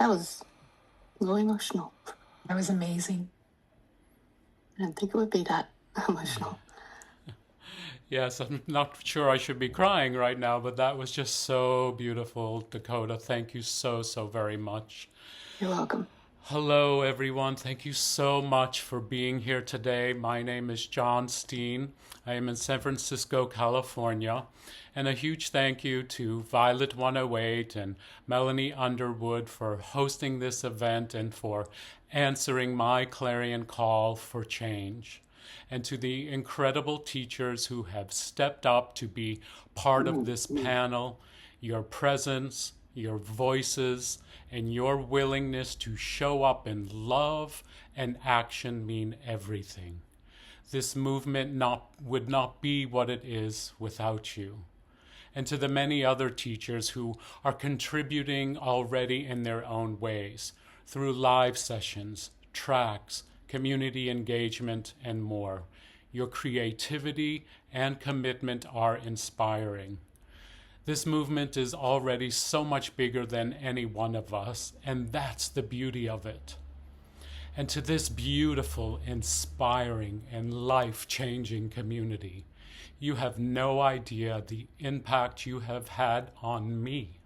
That was really emotional. That was amazing. I didn't think it would be that emotional. Yes, I'm not sure I should be crying right now, but that was just so beautiful, Dakota. Thank you so, so very much. You're welcome. Hello, everyone. Thank you so much for being here today. My name is John Steen. I am in San Francisco, California. And a huge thank you to Violet 108 and Melanie Underwood for hosting this event and for answering my clarion call for change. And to the incredible teachers who have stepped up to be part of this panel, your presence, your voices, and your willingness to show up in love and action mean everything. This movement would not be what it is without you. And to the many other teachers who are contributing already in their own ways through live sessions, tracks, community engagement, and more. Your creativity and commitment are inspiring. This movement is already so much bigger than any one of us, and that's the beauty of it. And to this beautiful, inspiring, and life-changing community, you have no idea the impact you have had on me,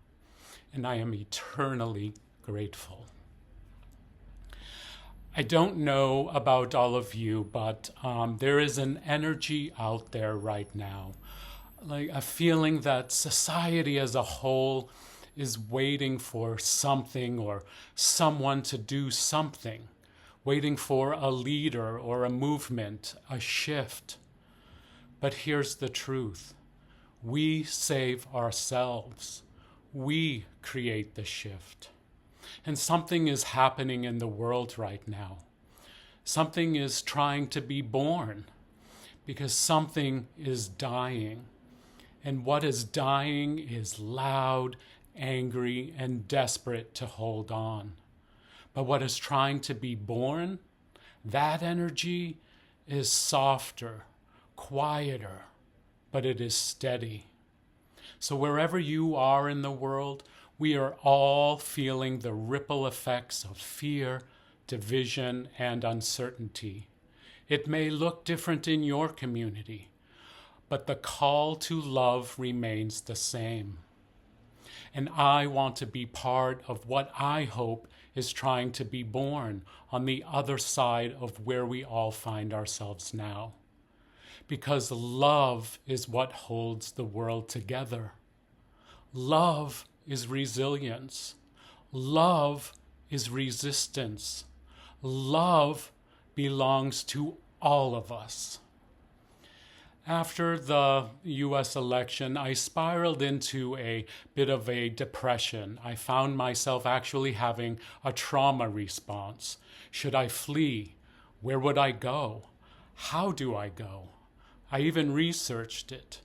and I am eternally grateful. I don't know about all of you, but there is an energy out there right now, like a feeling that society as a whole is waiting for something or someone to do something, waiting for a leader or a movement, a shift. But here's the truth. We save ourselves. We create the shift. And something is happening in the world right now. Something is trying to be born because something is dying. And what is dying is loud, angry, and desperate to hold on. But what is trying to be born, that energy is softer, quieter, but it is steady. So wherever you are in the world, we are all feeling the ripple effects of fear, division, and uncertainty. It may look different in your community, but the call to love remains the same. And I want to be part of what I hope is trying to be born on the other side of where we all find ourselves now. Because love is what holds the world together. Love is resilience. Love is resistance. Love belongs to all of us. After the US election, I spiraled into a bit of a depression. I found myself actually having a trauma response. Should I flee? Where would I go? How do I go? I even researched it.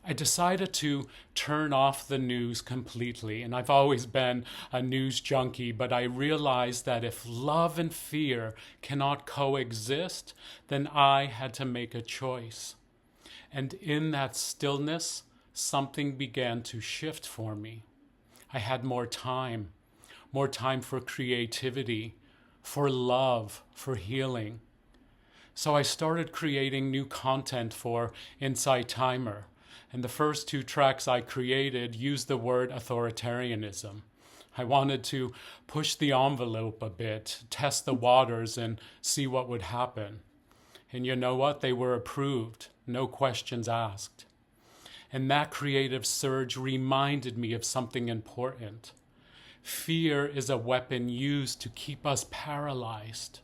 I decided to turn off the news completely, and I've always been a news junkie, but I realized that if love and fear cannot coexist, then I had to make a choice. And in that stillness, something began to shift for me. I had more time for creativity, for love, for healing. So I started creating new content for Insight Timer. And the first 2 tracks I created used the word authoritarianism. I wanted to push the envelope a bit, test the waters, and see what would happen. And you know what? They were approved, no questions asked. And that creative surge reminded me of something important. Fear is a weapon used to keep us paralyzed,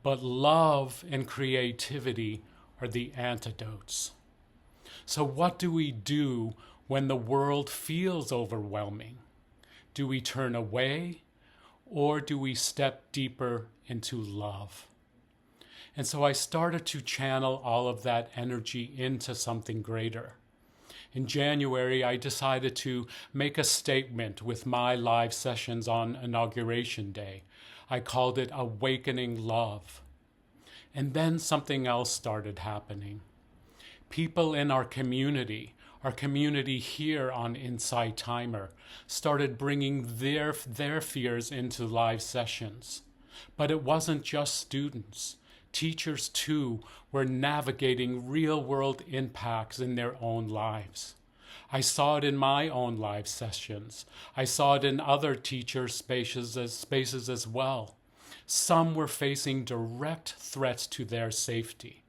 but love and creativity are the antidotes. So what do we do when the world feels overwhelming? Do we turn away, or do we step deeper into love? And so I started to channel all of that energy into something greater. In January, I decided to make a statement with my live sessions on Inauguration Day. I called it Awakening Love. And then something else started happening. People in our community our community here on Inside Timer started bringing their fears into live sessions. But it wasn't just students. Teachers, too, were navigating real-world impacts in their own lives. I saw it in my own live sessions. I saw it in other teacher spaces as well. Some were facing direct threats to their safety.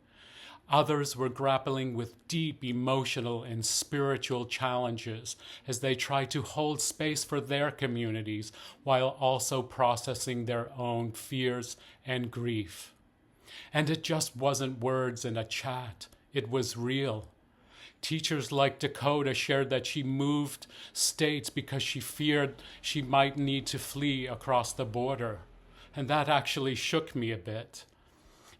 Others were grappling with deep emotional and spiritual challenges as they tried to hold space for their communities while also processing their own fears and grief. And it just wasn't words in a chat. It was real. Teachers like Dakota shared that she moved states because she feared she might need to flee across the border. And that actually shook me a bit.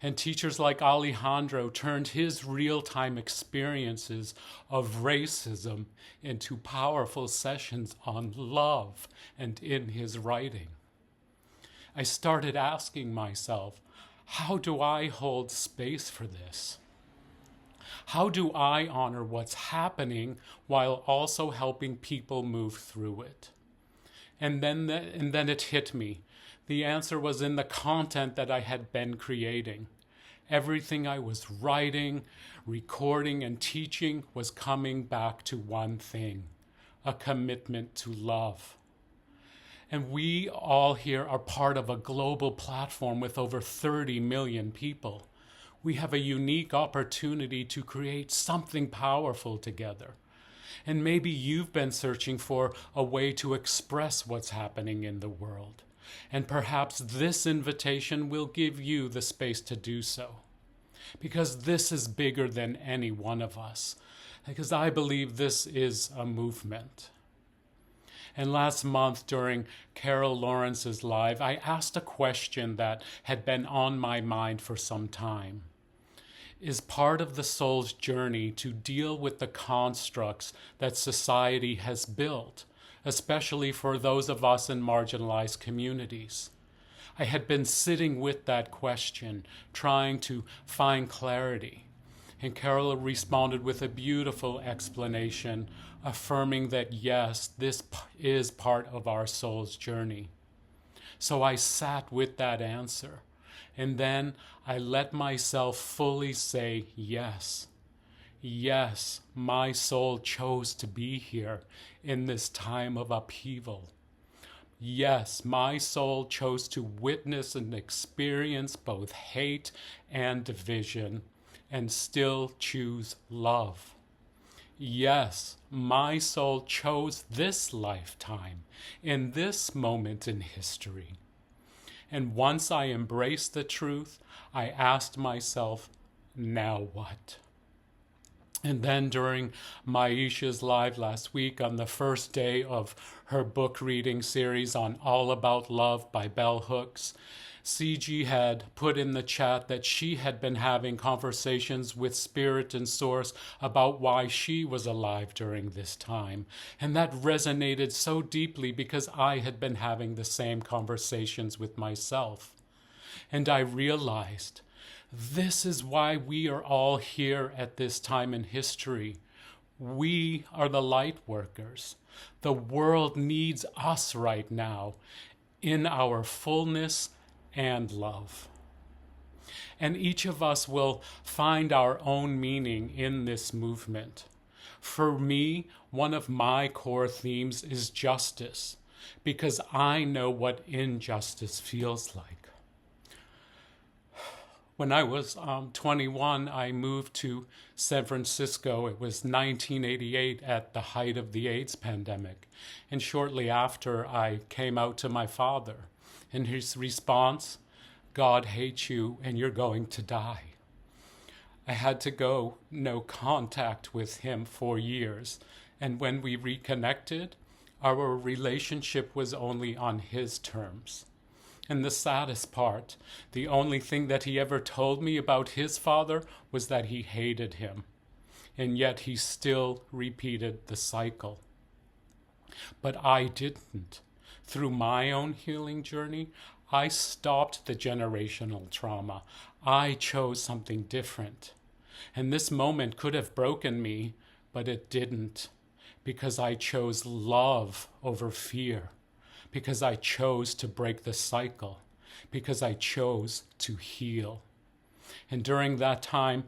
And teachers like Alejandro turned his real-time experiences of racism into powerful sessions on love and in his writing. I started asking myself, how do I hold space for this? How do I honor what's happening while also helping people move through it? And then it hit me. The answer was in the content that I had been creating. Everything I was writing, recording, and teaching was coming back to one thing: a commitment to love. And we all here are part of a global platform with over 30 million people. We have a unique opportunity to create something powerful together. And maybe you've been searching for a way to express what's happening in the world. And perhaps this invitation will give you the space to do so. Because this is bigger than any one of us. Because I believe this is a movement. And last month during Carol Lawrence's live, I asked a question that had been on my mind for some time. Is part of the soul's journey to deal with the constructs that society has built, especially for those of us in marginalized communities? I had been sitting with that question, trying to find clarity. And Carol responded with a beautiful explanation, affirming that yes, this is part of our soul's journey. So I sat with that answer, and then I let myself fully say yes. Yes, my soul chose to be here in this time of upheaval. Yes, my soul chose to witness and experience both hate and division, and still choose love. Yes, my soul chose this lifetime, in this moment in history. And once I embraced the truth, I asked myself, now what? And then during Maisha's live last week, on the first day of her book reading series on All About Love by Bell Hooks, CG had put in the chat that she had been having conversations with Spirit and Source about why she was alive during this time. And that resonated so deeply because I had been having the same conversations with myself. And I realized this is why we are all here at this time in history. We are the light workers. The world needs us right now in our fullness and love. And each of us will find our own meaning in this movement. For me, one of my core themes is justice, because I know what injustice feels like. When I was 21, I moved to San Francisco. It was 1988 at the height of the AIDS pandemic. And shortly after, I came out to my father. And his response, God hates you and you're going to die. I had to go no contact with him for years. And when we reconnected, our relationship was only on his terms. And the saddest part, the only thing that he ever told me about his father was that he hated him. And yet he still repeated the cycle. But I didn't. Through my own healing journey, I stopped the generational trauma. I chose something different. And this moment could have broken me, but it didn't, because I chose love over fear, because I chose to break the cycle, because I chose to heal. And during that time,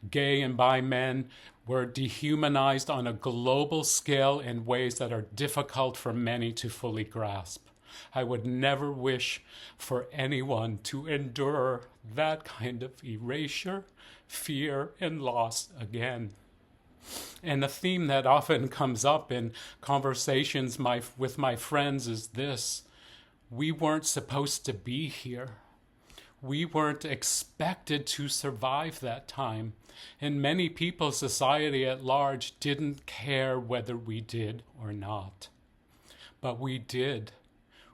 gay and bi men were dehumanized on a global scale in ways that are difficult for many to fully grasp. I would never wish for anyone to endure that kind of erasure, fear, and loss again. And a theme that often comes up in conversations with my friends is this: we weren't supposed to be here. We weren't expected to survive that time. And many people, society at large, didn't care whether we did or not. But we did.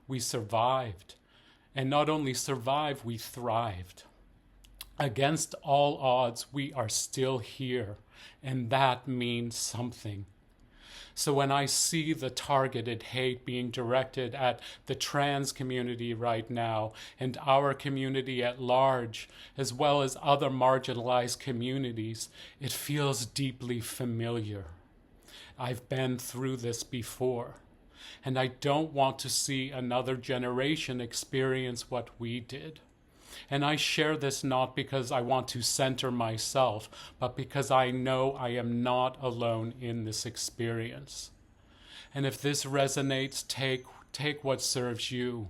We survived. And not only survived, we thrived. Against all odds, we are still here. And that means something. So when I see the targeted hate being directed at the trans community right now and our community at large, as well as other marginalized communities, it feels deeply familiar. I've been through this before, and I don't want to see another generation experience what we did. And I share this not because I want to center myself, but because I know I am not alone in this experience. And if this resonates, take what serves you.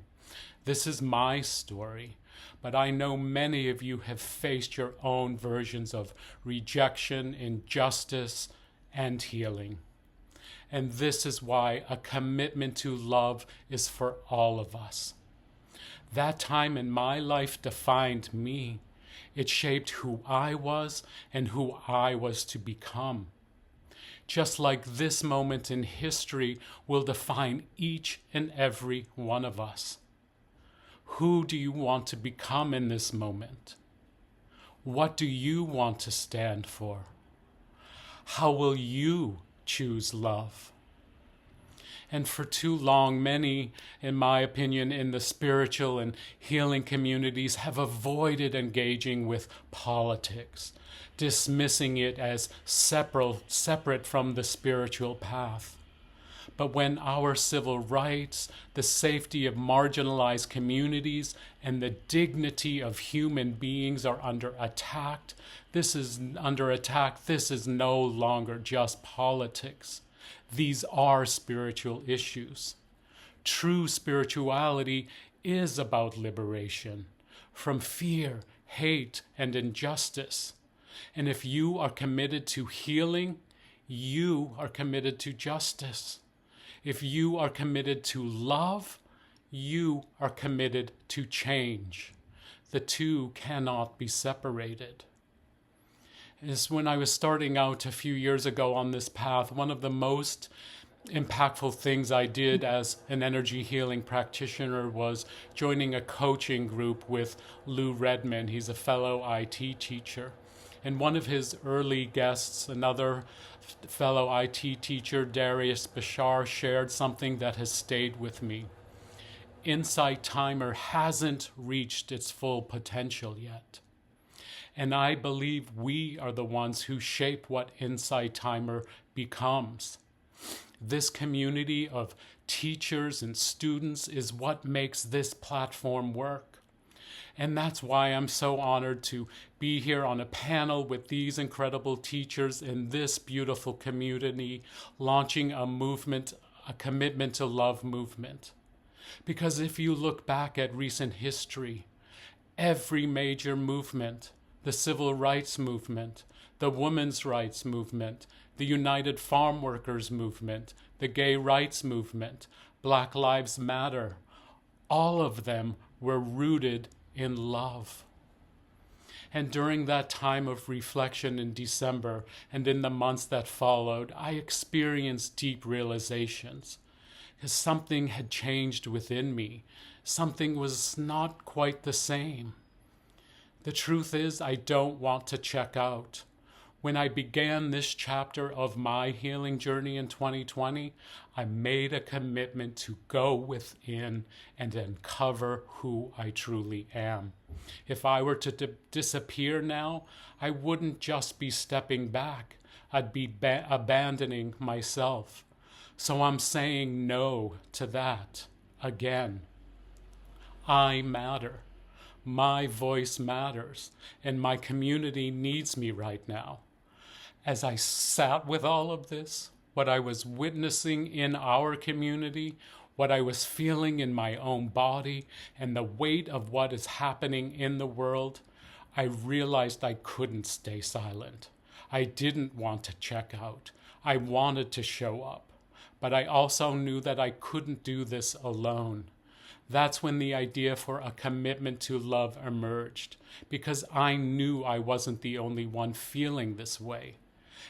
This is my story, but I know many of you have faced your own versions of rejection, injustice, and healing. And this is why a commitment to love is for all of us. That time in my life defined me. It shaped who I was and who I was to become. Just like this moment in history will define each and every one of us. Who do you want to become in this moment? What do you want to stand for? How will you choose love? And for too long, many, in my opinion, in the spiritual and healing communities have avoided engaging with politics, dismissing it as separate from the spiritual path. But when our civil rights, the safety of marginalized communities, and the dignity of human beings are under attack, this is no longer just politics. These are spiritual issues. True spirituality is about liberation from fear, hate, and injustice. And if you are committed to healing, you are committed to justice. If you are committed to love, you are committed to change. The two cannot be separated. Is when I was starting out a few years ago on this path, one of the most impactful things I did as an energy healing practitioner was joining a coaching group with Lou Redman. He's a fellow IT teacher. And one of his early guests, another fellow IT teacher, Darius Bashar, shared something that has stayed with me. Insight Timer hasn't reached its full potential yet. And I believe we are the ones who shape what Insight Timer becomes. This community of teachers and students is what makes this platform work. And that's why I'm so honored to be here on a panel with these incredible teachers in this beautiful community, launching a movement, a commitment to love movement. Because if you look back at recent history, every major movement, the civil rights movement, the women's rights movement, the United Farm Workers movement, the gay rights movement, Black Lives Matter, all of them were rooted in love. And during that time of reflection in December and in the months that followed, I experienced deep realizations. Because something had changed within me. Something was not quite the same. The truth is, I don't want to check out. When I began this chapter of my healing journey in 2020, I made a commitment to go within and uncover who I truly am. If I were to disappear now, I wouldn't just be stepping back. I'd be abandoning myself. So I'm saying no to that again. I matter. My voice matters, and my community needs me right now. As I sat with all of this, what I was witnessing in our community, what I was feeling in my own body, and the weight of what is happening in the world, I realized I couldn't stay silent. I didn't want to check out. I wanted to show up. But I also knew that I couldn't do this alone. That's when the idea for a commitment to love emerged, because I knew I wasn't the only one feeling this way.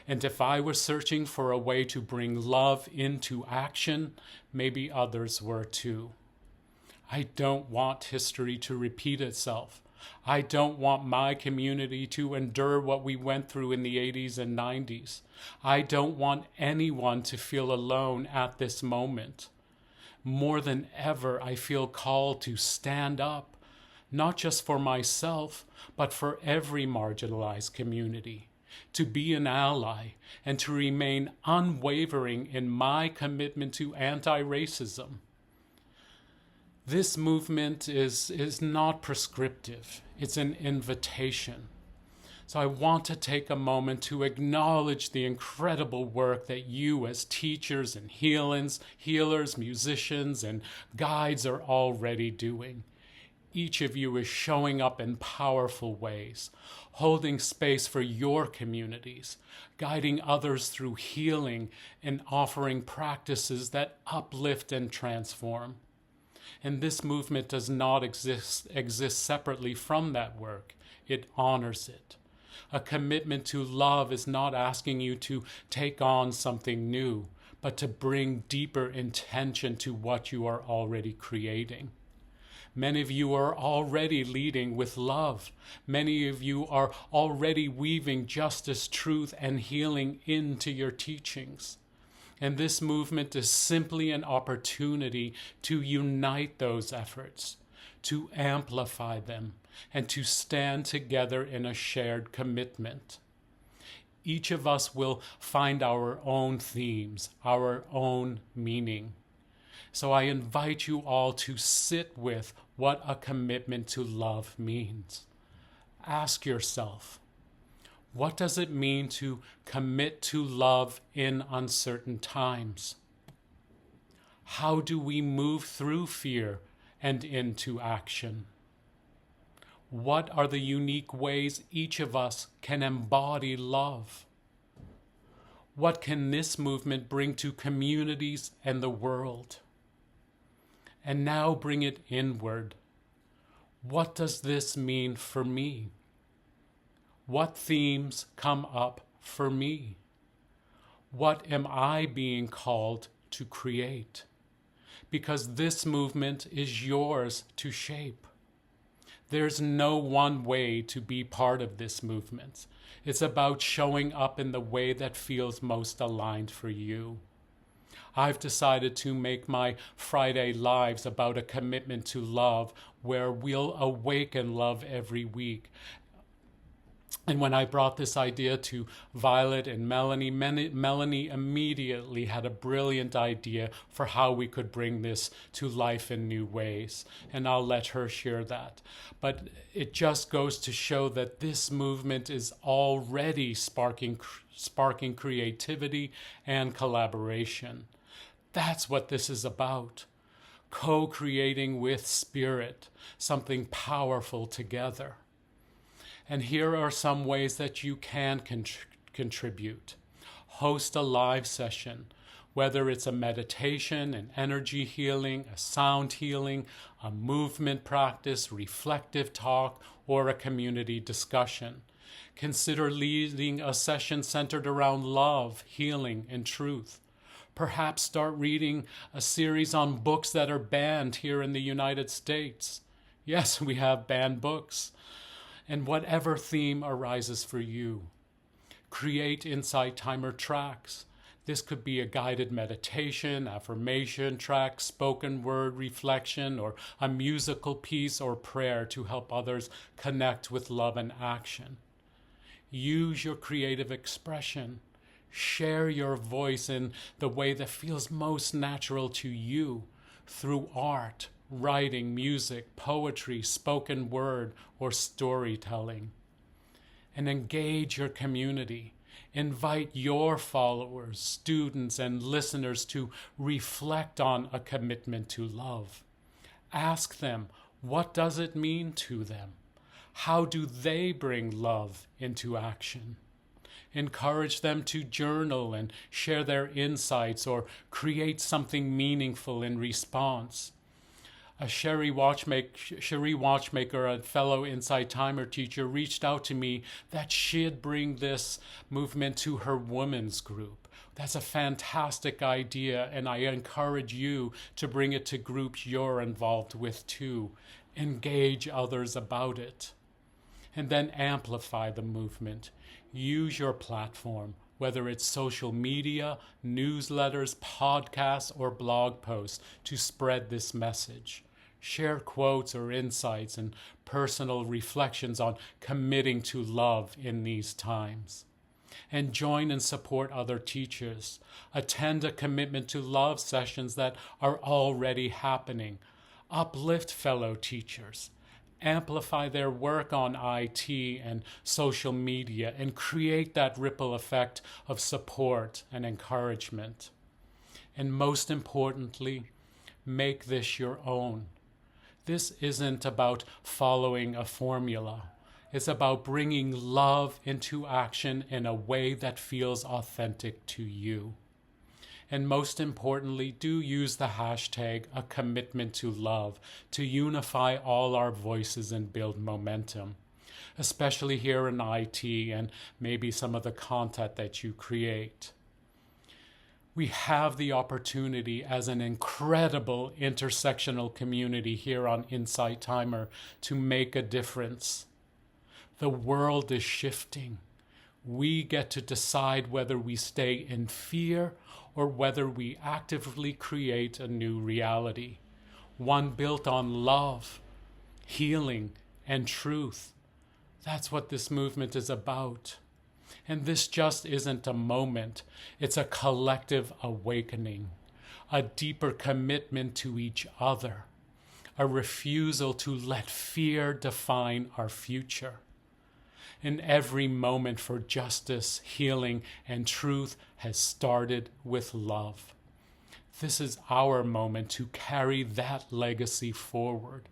And if I was searching for a way to bring love into action, maybe others were too. I don't want history to repeat itself. I don't want my community to endure what we went through in the 80s and 90s. I don't want anyone to feel alone at this moment. More than ever, I feel called to stand up, not just for myself, but for every marginalized community, to be an ally, and to remain unwavering in my commitment to anti-racism. This movement is not prescriptive. It's an invitation. So I want to take a moment to acknowledge the incredible work that you as teachers and healers, musicians, and guides are already doing. Each of you is showing up in powerful ways, holding space for your communities, guiding others through healing, and offering practices that uplift and transform. And this movement does not exist separately from that work. It honors it. A commitment to love is not asking you to take on something new, but to bring deeper intention to what you are already creating. Many of you are already leading with love. Many of you are already weaving justice, truth, and healing into your teachings. And this movement is simply an opportunity to unite those efforts, to amplify them, and to stand together in a shared commitment. Each of us will find our own themes, our own meaning. So I invite you all to sit with what a commitment to love means. Ask yourself, what does it mean to commit to love in uncertain times? How do we move through fear and into action? What are the unique ways each of us can embody love? What can this movement bring to communities and the world? And now bring it inward. What does this mean for me? What themes come up for me? What am I being called to create? Because this movement is yours to shape. There's no one way to be part of this movement. It's about showing up in the way that feels most aligned for you. I've decided to make my Friday lives about a commitment to love, where we'll awaken love every week. And when I brought this idea to Violet and Melanie, Melanie immediately had a brilliant idea for how we could bring this to life in new ways. And I'll let her share that. But it just goes to show that this movement is already sparking creativity and collaboration. That's what this is about. Co-creating with spirit, something powerful together. And here are some ways that you can contribute. Host a live session, whether it's a meditation, an energy healing, a sound healing, a movement practice, reflective talk, or a community discussion. Consider leading a session centered around love, healing, and truth. Perhaps start reading a series on books that are banned here in the United States. Yes, we have banned books. And whatever theme arises for you. Create insight timer tracks. This could be a guided meditation, affirmation track, spoken word reflection, or a musical piece or prayer to help others connect with love and action. Use your creative expression. Share your voice in the way that feels most natural to you through art, writing, music, poetry, spoken word, or storytelling. And engage your community. Invite your followers, students, and listeners to reflect on a commitment to love. Ask them, what does it mean to them? How do they bring love into action? Encourage them to journal and share their insights or create something meaningful in response. A Cherie Watchmaker, a fellow Insight Timer teacher, reached out to me that she'd bring this movement to her women's group. That's a fantastic idea, and I encourage you to bring it to groups you're involved with too. Engage others about it. And then amplify the movement. Use your platform, whether it's social media, newsletters, podcasts, or blog posts, to spread this message. Share quotes or insights and personal reflections on committing to love in these times. And join and support other teachers. Attend a commitment to love sessions that are already happening. Uplift fellow teachers. Amplify their work on IT and social media and create that ripple effect of support and encouragement. And most importantly, make this your own. This isn't about following a formula. It's about bringing love into action in a way that feels authentic to you. And most importantly, do use the hashtag a commitment to love to unify all our voices and build momentum, especially here in IT and maybe some of the content that you create. We have the opportunity as an incredible intersectional community here on Insight Timer to make a difference. The world is shifting. We get to decide whether we stay in fear or whether we actively create a new reality, one built on love, healing, and truth. That's what this movement is about. And this just isn't a moment. It's a collective awakening, a deeper commitment to each other, a refusal to let fear define our future. And every moment for justice, healing, and truth has started with love. This is our moment to carry that legacy forward.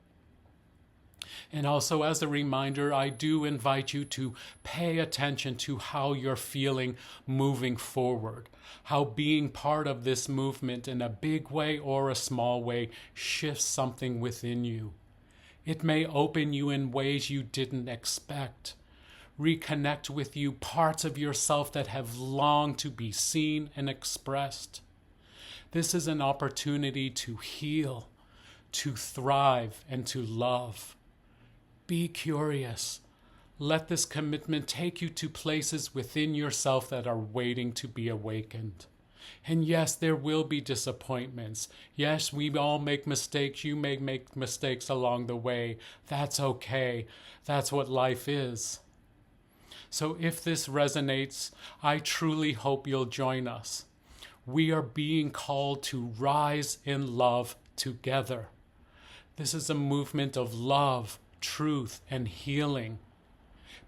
And also, as a reminder, I do invite you to pay attention to how you're feeling moving forward, how being part of this movement in a big way or a small way shifts something within you. It may open you in ways you didn't expect. Reconnect with you parts of yourself that have longed to be seen and expressed. This is an opportunity to heal, to thrive, and to love. Be curious. Let this commitment take you to places within yourself that are waiting to be awakened. And yes, there will be disappointments. Yes, we all make mistakes. You may make mistakes along the way. That's okay. That's what life is. So if this resonates, I truly hope you'll join us. We are being called to rise in love together. This is a movement of love, truth, and healing.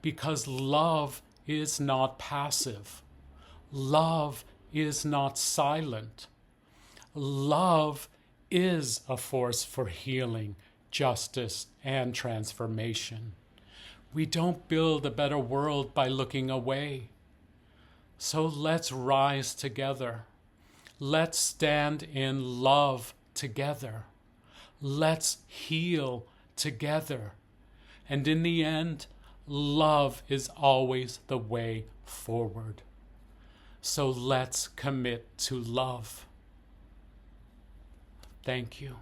Because love is not passive. Love is not silent. Love is a force for healing, justice, and transformation. We don't build a better world by looking away. So let's rise together. Let's stand in love together. Let's heal together. And in the end, love is always the way forward. So let's commit to love. Thank you.